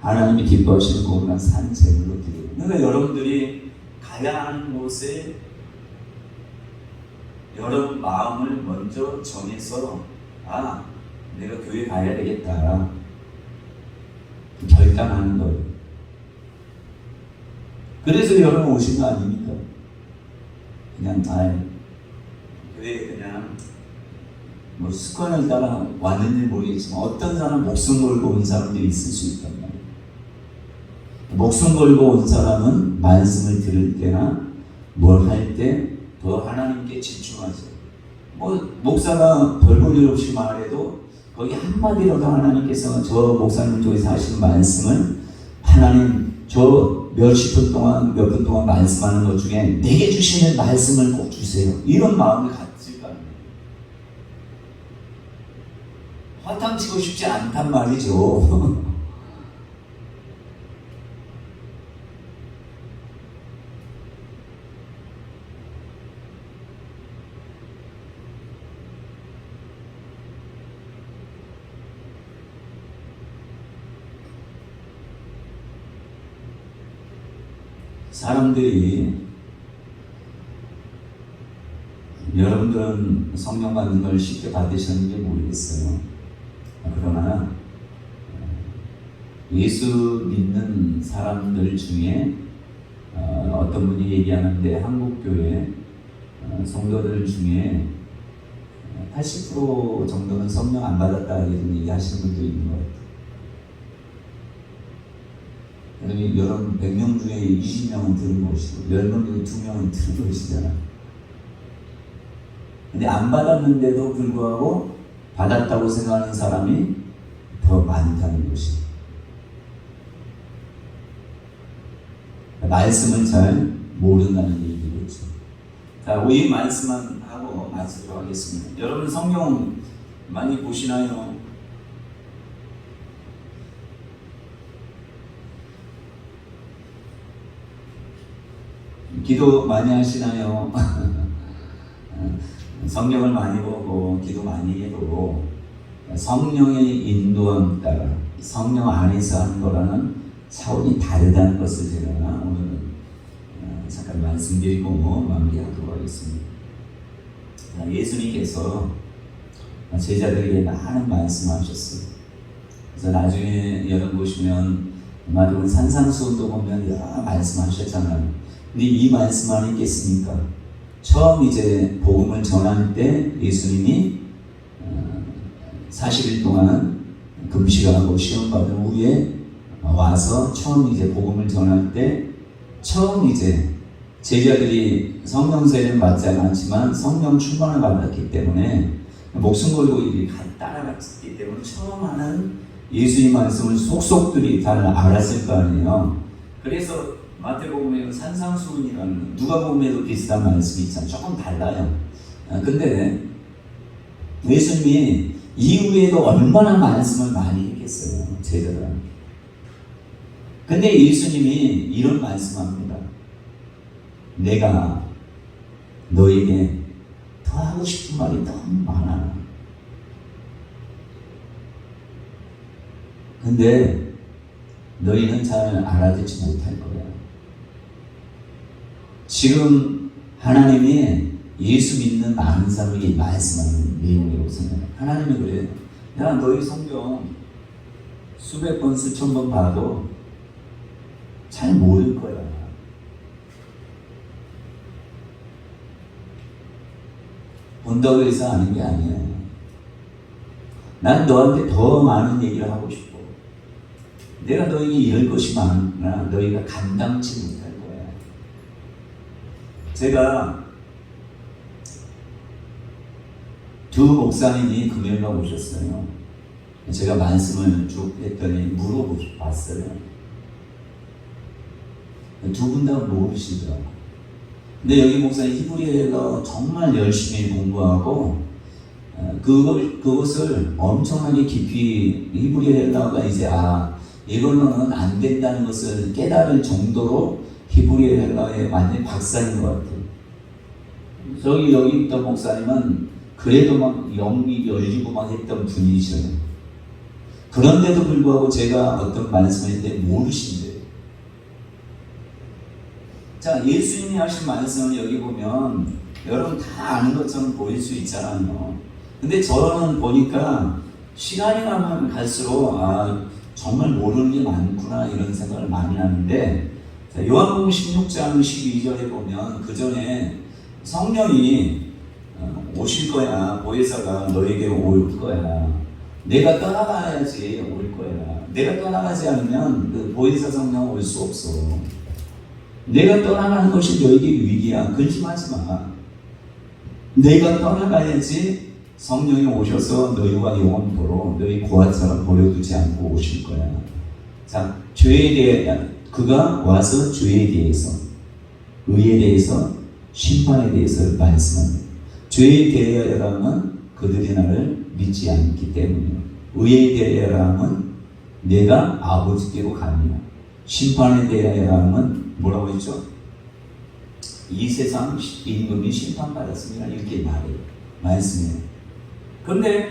하나님이 기뻐하시는 거룩한 산 제물로 드려요. 그러니까 여러분들이 가야 하는 곳에 여러분 마음을 먼저 정해서 내가 교회 가야 되겠다 결단하는 거예요. 그래서 여러분 오신 거 아닙니까? 그냥 교회에 그냥 뭐 습관을 따라 왔는지 모르겠지만 어떤 사람 목숨 걸고 온 사람들이 있을 수 있단 말이에요. 목숨 걸고 온 사람은 말씀을 들을 때나 뭘 할 때 더 하나님께 집중하죠. 뭐 목사가 별볼일 없이 말해도 거기 한마디라도 하나님께서 저 목사님 쪽에서 하시는 말씀을 하나님 저 몇십 분 동안 몇 분 동안 말씀하는 것 중에 내게 주시는 말씀을 꼭 주세요. 이런 마음을 갖질 거 아니에요. 화탕치고 싶지 않단 말이죠. 사람들이 여러분들은 성령 받는 걸 쉽게 받으셨는지 모르겠어요. 그러나 예수 믿는 사람들 중에 어떤 분이 얘기하는데 한국교회 성도들 중에 80% 정도는 성령 안 받았다 이런 얘기하시는 분도 있는 것 같아요. 여러분 100명 중에 20명은 들은 것이고 10명 중에 2명은 들은 것이잖아요. 근데 안 받았는데도 불구하고 받았다고 생각하는 사람이 더 많다는 것이에요. 말씀을 잘 모른다는 얘기겠죠. 자, 이 말씀만 하고 마치도록 하겠습니다. 여러분 성경 많이 보시나요? 기도 많이 하시나요? 성경을 많이 보고 기도 많이 해도 성령의 인도함 따라 성령 안에서 하는 거라는 차원이 다르다는 것을 제가 오늘은 잠깐 말씀드리고 마무리하도록 하겠습니다. 예수님께서 제자들에게 많은 말씀하셨어요. 그래서 나중에 여러분 보시면 마태복음 산상수훈도 보면 여러 말씀하셨잖아요. 근데 이 말씀 안에 있겠습니까? 처음 이제 복음을 전할 때 예수님이 40일 동안 금식하고 시험받은 후에 와서 처음 이제 복음을 전할 때 처음 이제 제자들이 성령 세례를 받지 않았지만 성령 충만을 받았기 때문에 목숨 걸고 따라갔기 때문에 처음 하는 예수의 말씀을 속속들이 다 알았을 거 아니에요. 그래서 마태복음에 산상수훈이라는 누가복음에도 비슷한 말씀이 있잖아요. 조금 달라요. 근데 예수님이 이후에도 얼마나 말씀을 많이 했겠어요. 제자들한테. 근데 예수님이 이런 말씀합니다. 내가 너에게 더 하고 싶은 말이 너무 많아. 근데 너희는 잘 알아듣지 못할 거야. 지금 하나님이 예수 믿는 많은 사람에게 말씀하는 내용이라고 생각해요. 하나님이 그래요. 야, 너희 성경 수백 번, 수천 번 봐도 잘 모를 거야. 본다고 해서 아는 게 아니야. 난 너한테 더 많은 얘기를 하고 싶어. 내가 너에게 이럴 것이 많으나 너희가 감당치 못할 거야. 제가 두 목사님이 금요일날 오셨어요. 제가 말씀을 쭉 했더니 물어봤어요. 두 분 다 모르시더라고요. 근데 여기 목사님 히브리어가 정말 열심히 공부하고 그것을 엄청나게 깊이 히브리어 헬라어가 이제 이걸로는 안 된다는 것을 깨달을 정도로 히브리어 헬라어에 완전히 박사인 것 같아요. 여기 있던 목사님은 그래도 막 영이 열리고 막 했던 분이셔요. 그런데도 불구하고 제가 어떤 말씀을 했는데 모르신대요. 자, 예수님이 하신 말씀을 여기 보면 여러분 다 아는 것처럼 보일 수 있잖아요. 근데 저는 보니까 시간이 가면 갈수록 정말 모르는 게 많구나 이런 생각을 많이 하는데, 요한복음 16장 12절에 보면 그 전에 성령이 오실 거야. 보혜사가 너에게 올 거야. 내가 떠나가야지 올 거야. 내가 떠나가지 않으면 그 보혜사 성령 올 수 없어. 내가 떠나가는 것이 너에게 위기야. 근심하지 마. 내가 떠나가야지 성령이 오셔서 너희와 영원토록 너희 고아처럼 버려두지 않고 오실 거야. 자, 죄에 대해 그가 와서 죄에 대해서, 의에 대해서, 심판에 대해서 말씀합니다. 죄에 대하여라면 그들이 나를 믿지 않기 때문이요. 의에 대하여라면 내가 아버지께로 가니요. 심판에 대하여라면 뭐라고 했죠? 이 세상 임금이 심판받았습니다. 이렇게 말씀해요. 그런데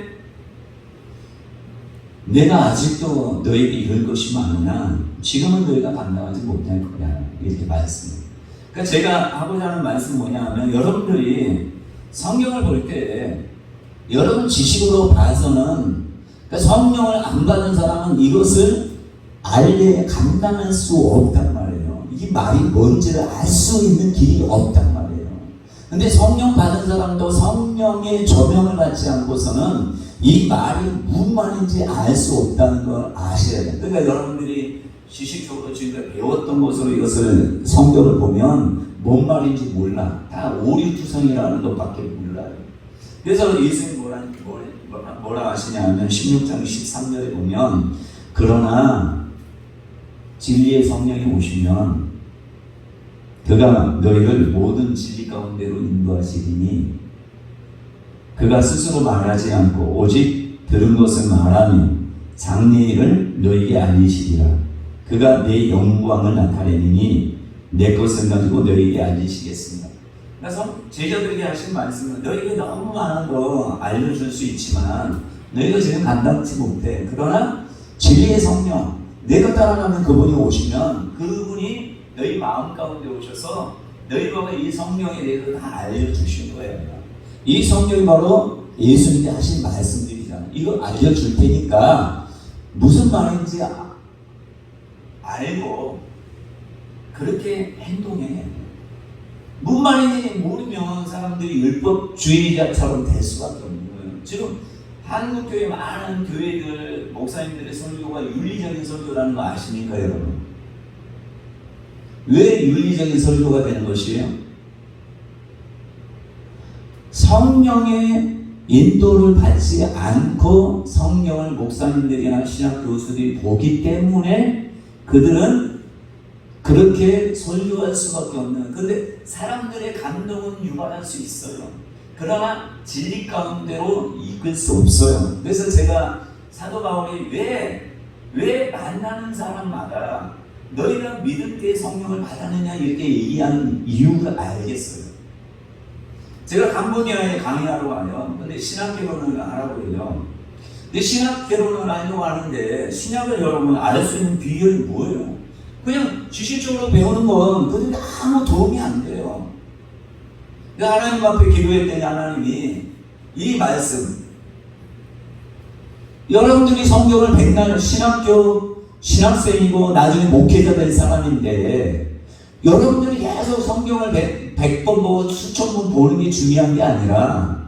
내가 아직도 너에게 이럴 것이 많으나 지금은 너희가 감당하지 못할 거야. 이렇게 말씀해요. 그러니까 제가 하고자 하는 말씀은 뭐냐 하면, 여러분들이 성경을 볼 때 여러분 지식으로 봐서는, 그러니까 성령을 안 받은 사람은 이것을 알게 감당할 수 없단 말이에요. 이게 말이 뭔지를 알 수 있는 길이 없단 말이에요. 근데 성령 받은 사람도 성령의 조명을 받지 않고서는 이 말이 무슨 말인지 알 수 없다는 걸 아셔야 돼요. 그러니까 여러분들이 지식적으로 지금 배웠던 것으로 이것을 성경을 보면 뭔 말인지 몰라. 다 오류투성이라는 것밖에 몰라요. 그래서 예수님이 뭐라 하시냐면 16장 13절에 보면, 그러나 진리의 성령이 오시면 그가 너희를 모든 진리 가운데로 인도하시리니 그가 스스로 말하지 않고 오직 들은 것을 말하며 장래의 일을 너희에게 알리시리라. 그가 내 영광을 나타내니 내 것을 가지고 너희에게 알리시겠습니다. 그래서 제자들에게 하신 말씀은 너희에게 너무 많은 거 알려줄 수 있지만 너희가 지금 감당치 못해. 그러나 진리의 성령, 내가 따라가는 그분이 오시면 그분이 너희 마음 가운데 오셔서 너희가 이 성령에 대해서 다 알려주신 거예요. 이 성령이 바로 예수님이 하신 말씀들이잖아요. 이걸 알려줄 테니까 무슨 말인지 알고 그렇게 행동해. 무슨 말인지 모르면 사람들이 율법주의자처럼 될 수밖에 없는 거예요. 지금 한국교회 많은 교회들, 목사님들의 설교가 윤리적인 설교라는 거 아십니까, 여러분? 왜 윤리적인 설교가 되는 것이에요? 성령의 인도를 받지 않고 성령을 목사님들이나 신학 교수들이 보기 때문에 그들은 그렇게 설교할 수밖에 없는. 근데 사람들의 감동은 유발할 수 있어요. 그러나 진리 가운데로 이끌 수 없어요. 그래서 제가 사도 바울이 왜 만나는 사람마다 너희가 믿을 때 성령을 받았느냐 이렇게 얘기하는 이유를 알겠어요. 제가 캄보디아에 강의하러 가요. 근데 신학개론을 하라고 해요. 근데 신학 개론을 하려고 하는데 신약을 여러분 알 수 있는 비결이 뭐예요? 그냥 지식적으로 배우는 건 그들이 아무 도움이 안 돼요. 하나님 앞에 기도했더니 하나님이 이 말씀, 여러분들이 성경을 백날 신학생이고 나중에 목회자 될 사람인데 여러분들이 계속 성경을 100번 보고 수천 번 보는 게 중요한 게 아니라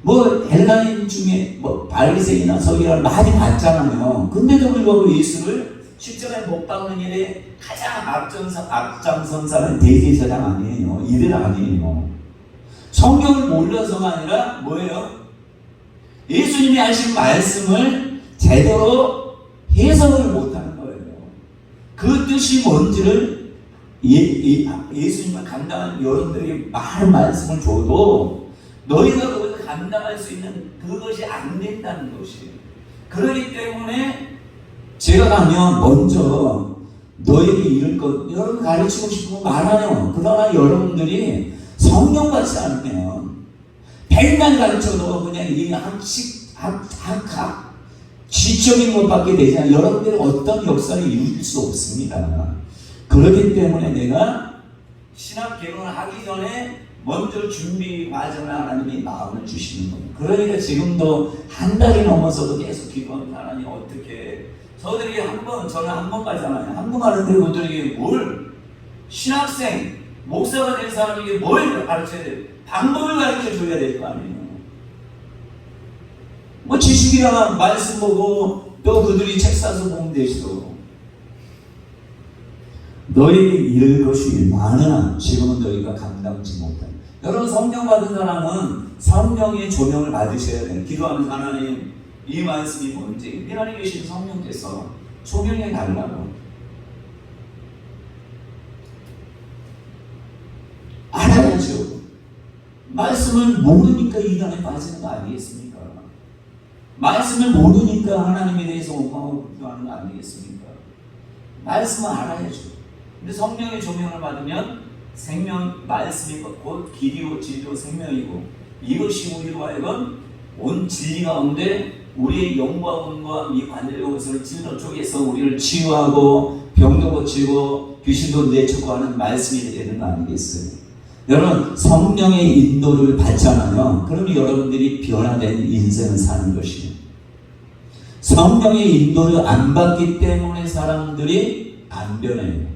뭐 헬라인 중에 뭐 바리새인이나 서기관을 많이 봤잖아요. 근데도 불구하고 예수를 십자가에 못 박는 일에 가장 앞장선 사람은 대제사장 아니에요. 이들 아니에요. 성경을 몰라서가 아니라 뭐예요? 예수님이 하신 말씀을 제대로 해석을 못하는 거예요. 그 뜻이 뭔지를 예수님을 감당한 여러분들에게 많은 말씀을 줘도 너희가 그것을 감당할 수 있는 그것이 안 된다는 것이에요. 그렇기 때문에 제가 가면 먼저 너희에게 이를 것 여러분 가르치고 싶은 거 많아요. 그러나 여러분들이 성경 같지 않으면 백날 가르쳐도 그냥 이 지적인 것밖에 되지 않아요. 여러분들이 어떤 역사를 이룰 수 없습니다. 그렇기 때문에 내가 신학 개론을 하기 전에 먼저 준비 과정을 하나님이 마음을 주시는 겁니다. 그러니까 지금도 한 달이 넘어서도 계속 기도합니다. 하나님 어떻게 저들에게 저는 한 번 가잖아요. 한 번 가는데 그들에게 뭘 신학생 목사가 된 사람에게 뭘 가르쳐야 돼요? 방법을 가르쳐 줘야 될 거 아니에요. 뭐 지식이랑 말씀 보고 또 그들이 책 사서 보면 되시고 너희에게 이를 것이 많으나 지금은 너희가 감당치 못한다. 여러분 성령 받은 사람은 성령의 조명을 받으셔야 돼요. 기도하는 하나님 이 말씀이 뭔지 이 안에 계신 성령께서 조명해 달라고 알아야죠. 말씀을 모르니까 이단에 빠지는 거 아니겠습니까? 말씀을 모르니까 하나님에 대해서 원망하고 불평하는 거 아니겠습니까? 말씀을 알아야죠. 근데 성령의 조명을 받으면 생명, 말씀이 곧 길이요 진리요 생명이고 이것이 우리로 하여금 온 진리 가운데 우리의 영과 혼과 이 관절의 것을 찔러 쪼개서 우리를 치유하고 병도 고치고 귀신도 내쫓고 하는 말씀이 되는 거 아니겠어요? 여러분 성령의 인도를 받잖아요. 그러면 여러분들이 변화된 인생을 사는 것이에요. 성령의 인도를 안 받기 때문에 사람들이 안 변해요.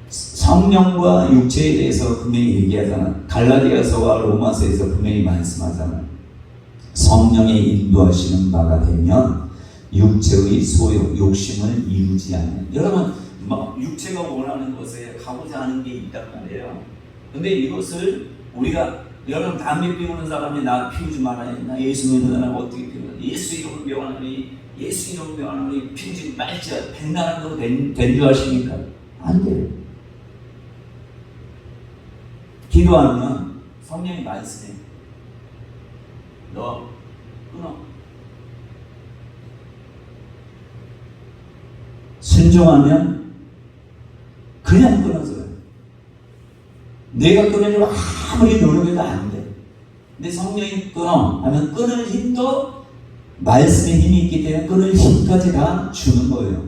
성령과 육체에 대해서 분명히 얘기하잖아요. 갈라디아서와 로마서에서 분명히 말씀하잖아요. 성령의 인도하시는 바가 되면 육체의 소욕, 욕심을 이루지 않아요. 여러분 육체가 원하는 것에 가고자 하는 게 있단 말이에요. 근데 이것을 우리가 여러분 담배 피우는 사람이 나 피우지 말아야 나 예수 믿는 사람 어떻게 피우나 예수 이름을 명하노니 예수 이름을 명하노니 피우지 말자 백날한 거 된 줄 아십니까? 안 돼요. 기도하면 성령이 말씀해 너 끊어. 순종하면 그냥 끊어져요. 내가 끊으려고 아무리 노력해도 안 돼. 근데 성령이 끊어 하면 끊을 힘도 말씀의 힘이 있기 때문에 끊을 힘까지 다 주는 거예요.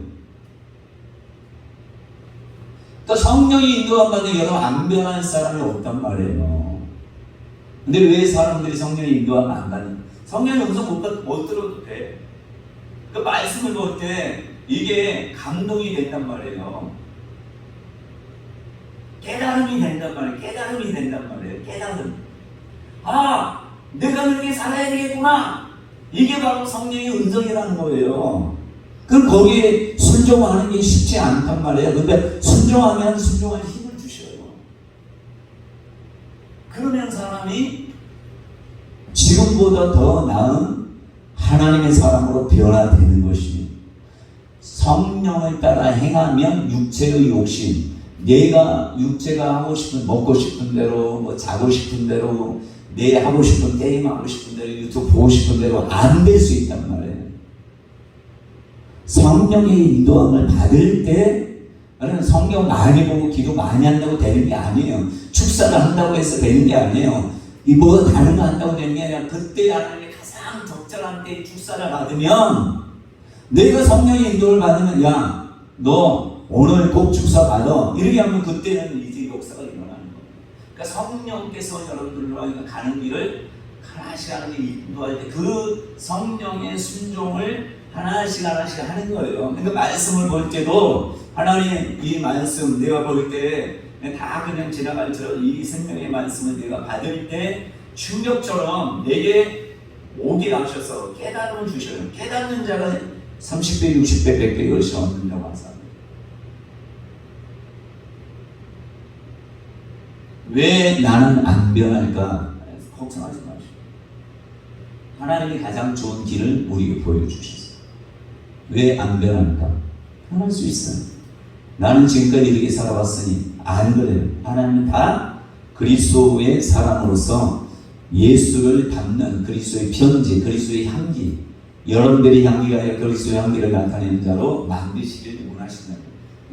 그러니까 성령이 인도한 바는 여러분 안 변할 사람이 없단 말이에요. 근데 왜 사람들이 성령이 인도하면 안 가는? 성령의 음성 못 들어도 돼. 그 말씀을 볼 때 이게 감동이 된단 말이에요. 깨달음이 된단 말이에요. 깨달음이 된단 말이에요. 깨달음. 아, 내가 그렇게 살아야 되겠구나. 이게 바로 성령의 음성이라는 거예요. 그럼 거기에 순종하는 게 쉽지 않단 말이에요. 근데 순종하면 순종할 힘을 주셔요. 그러면 사람이 지금보다 더 나은 하나님의 사람으로 변화되는 것이 성령을 따라 행하면 육체의 욕심 내가 육체가 하고 싶은 먹고 싶은 대로 뭐 자고 싶은 대로 내 하고 싶은 게임 하고 싶은 대로 유튜브 보고 싶은 대로 안 될 수 있단 말이에요. 성령의 인도함을 받을 때 성경 많이 보고 기도 많이 한다고 되는 게 아니에요. 축사를 한다고 해서 되는 게 아니에요. 이 뭐 다른 거 한다고 되는 게 아니라 그때 하나님의 가장 적절한 때에 축사를 받으면 내가 성령의 인도를 받으면 야 너 오늘 꼭 축사 받아 이렇게 하면 그때는 이제 역사가 일어나는 거예요. 그러니까 성령께서 여러분들과 가는 길을 하나씩 하나씩 인도할 때 그 성령의 순종을 하나씩 하는 거예요. 그러니까 말씀을 볼 때도 하나님 이 말씀 내가 볼 때 다 그냥 지나갈처럼 이 생명의 말씀을 내가 받을 때 충격처럼 내게 오게 하셔서 깨달음을 주셔요. 깨닫는 자가 30배, 60배, 100배 것이 얻는다고 하잖아요. 왜 나는 안 변할까? 걱정하지 마시고 하나님이 가장 좋은 길을 우리에게 보여주셨어요. 왜 안 변할까? 변할 수 있어요. 나는 지금까지 이렇게 살아왔으니 안 그래요. 하나님은 다 그리스도의 사람으로서 예수를 담는 그리스도의 편지, 그리스도의 향기, 여러분들의 향기가 아니라 그리스도의 향기를 나타내는 자로 만드시길 원하신다.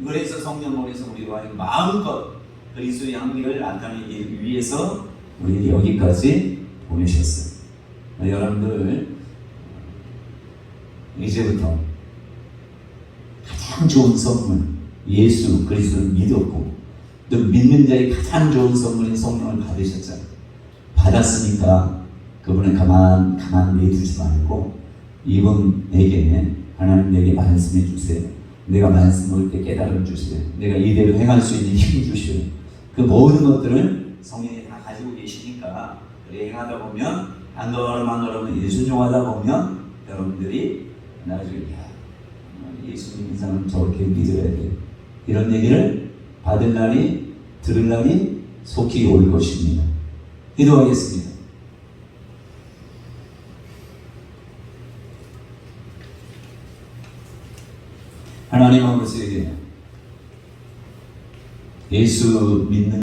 그래서 성령으로서 우리와 마음껏 그리스도의 향기를 나타내기 위해서 우리를 여기까지 보내셨어요. 여러분들 이제부터 가장 좋은 선물 예수 그리스도를 믿었고 또 믿는 자의 가장 좋은 선물인 성령을 받으셨잖아요. 받았으니까 그분을 가만 내두지 말고 이분에게 하나님 내게 말씀해 주세요. 내가 말씀 볼 때 깨달음 주세요. 내가 이대로 행할 수 있는 힘 주시오. 그 모든 것들을 성령이 다 가지고 계시니까 행하다 보면 한 걸음 순종하다 보면 여러분들이 나중에 예수 믿는 사람은 저렇게 믿어야 돼. 이런 얘기를 받을 날이 들을 날이 속히 올 것입니다. 기도하겠습니다. 하나님 아버지 예수 믿는